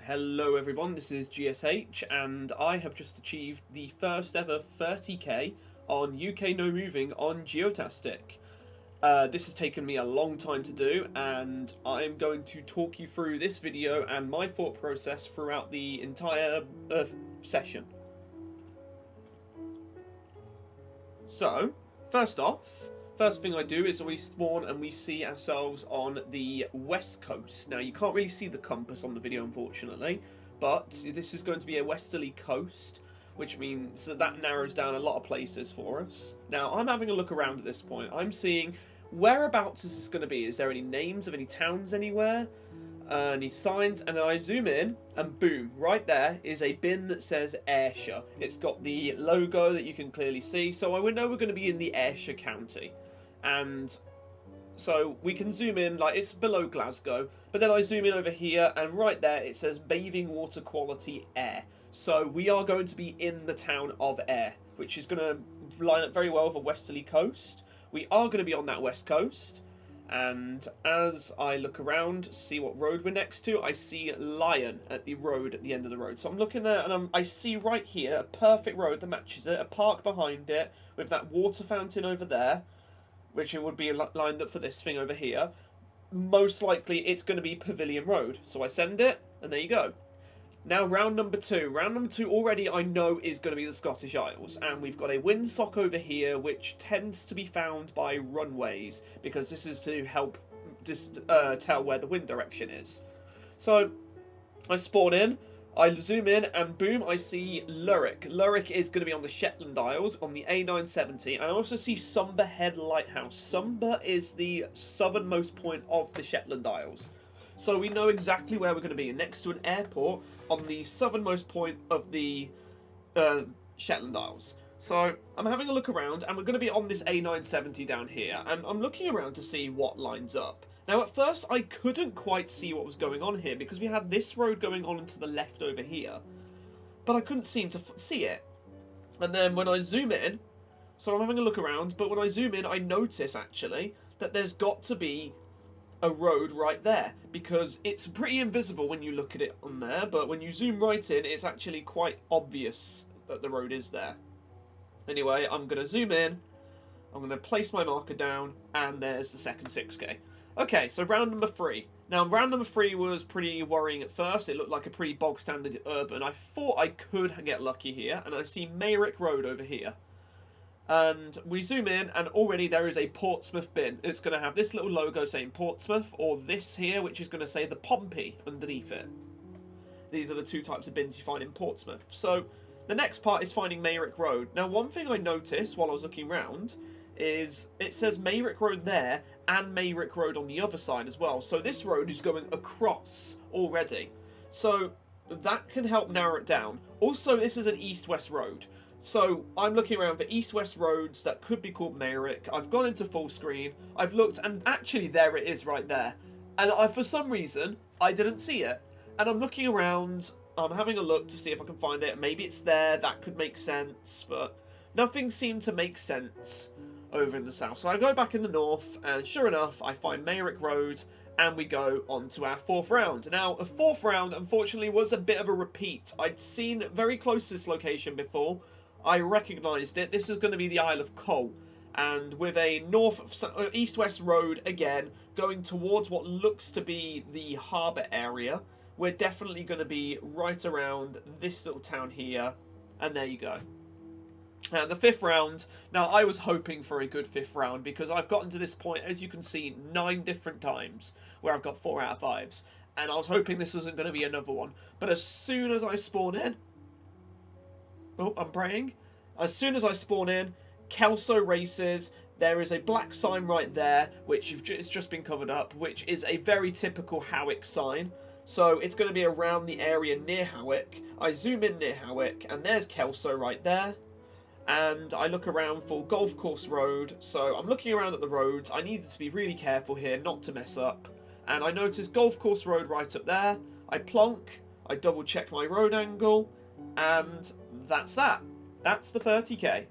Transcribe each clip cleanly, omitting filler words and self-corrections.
Hello everyone, this is GSH and I have just achieved the first ever 30k on UK No Moving on Geotastic. This has taken me a long time to do and I'm going to talk you through this video and my thought process throughout the entire session. So, first thing I do is we spawn and we see ourselves on the west coast. Now, you can't really see the compass on the video, unfortunately, but this is going to be a westerly coast, which means that narrows down a lot of places for us. Now, I'm having a look around at this point. I'm seeing whereabouts is this going to be. Is there any names of any towns anywhere? Any signs? And then I zoom in, and boom, right there is a bin that says Ayrshire. It's got the logo that you can clearly see, so I know we're going to be in the Ayrshire county. And so we can zoom in, like it's below Glasgow, but then I zoom in over here, and right there it says bathing water quality Ayr. So we are going to be in the town of Ayr, which is going to line up very well with a westerly coast. We are going to be on that west coast. And as I look around, see what road we're next to, I see Lion at the road at the end of the road. So I'm looking there and I see right here a perfect road that matches it, a park behind it with that water fountain over there, which it would be lined up for this thing over here. Most likely it's going to be Pavilion Road. So I send it and there you go. Now round number two. Round number two already I know is going to be the Scottish Isles. And we've got a windsock over here which tends to be found by runways. Because this is to help just tell where the wind direction is. So I spawn in. I zoom in and boom, I see Lurwick. Lurwick is going to be on the Shetland Isles on the A970. And I also see Sumber Head Lighthouse. Sumber is the southernmost point of the Shetland Isles. So we know exactly where we're going to be, next to an airport on the southernmost point of the Shetland Isles. So I'm having a look around, and we're going to be on this A970 down here, and I'm looking around to see what lines up. Now, at first, I couldn't quite see what was going on here, because we had this road going on to the left over here, but I couldn't seem to see it. And then when I zoom in, so I'm having a look around, but when I zoom in, I notice, actually, that there's got to be a road right there, because it's pretty invisible when you look at it on there, but when you zoom right in, it's actually quite obvious that the road is there. Anyway, I'm going to zoom in, I'm going to place my marker down, and there's the second 6k. Okay, so round number 3. Now, round number 3 was pretty worrying at first. It looked like a pretty bog standard urban. I thought I could get lucky here, and I see Mayrick Road over here. And we zoom in, and already there is a Portsmouth bin. It's going to have this little logo saying Portsmouth, or this here, which is going to say the Pompey underneath it. These are the two types of bins you find in Portsmouth. So the next part is finding Mayrick Road. Now, one thing I noticed while I was looking around is it says Mayrick Road there and Mayrick Road on the other side as well. So this road is going across already. So that can help narrow it down. Also, this is an east-west road. So I'm looking around for east-west roads that could be called Mayrick. I've gone into full screen. I've looked, and actually there it is right there. And for some reason, I didn't see it. And I'm looking around. I'm having a look to see if I can find it. Maybe it's there. That could make sense. But nothing seemed to make sense over in the south. So I go back in the north, and sure enough, I find Mayrick Road, and we go on to our 4th round. Now, a 4th round, unfortunately, was a bit of a repeat. I'd seen very close to this location before. I recognised it. This is going to be the Isle of Coll. And with a east-west road, again, going towards what looks to be the harbour area, we're definitely going to be right around this little town here. And there you go. And the 5th round, now I was hoping for a good 5th round because I've gotten to this point, as you can see, 9 different times where I've got 4 out of 5s. And I was hoping this wasn't going to be another one. But as soon as I spawn in... Oh, I'm praying. As soon as I spawn in, Kelso Races, there is a black sign right there, which it's just been covered up, which is a very typical Howick sign. So it's going to be around the area near Howick. I zoom in near Howick, and there's Kelso right there. And I look around for Golf Course Road. So I'm looking around at the roads. I needed to be really careful here, not to mess up. And I noticed Golf Course Road right up there. I plonk. I double check my road angle. And that's that. That's the 30k.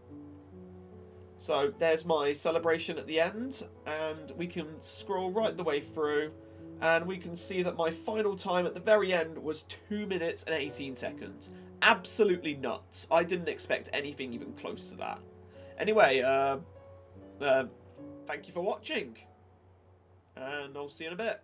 So there's my celebration at the end, and we can scroll right the way through, And we can see that my final time at the very end was 2 minutes and 18 seconds. Absolutely nuts. I didn't expect anything even close to that. Anyway, thank you for watching. And I'll see you in a bit.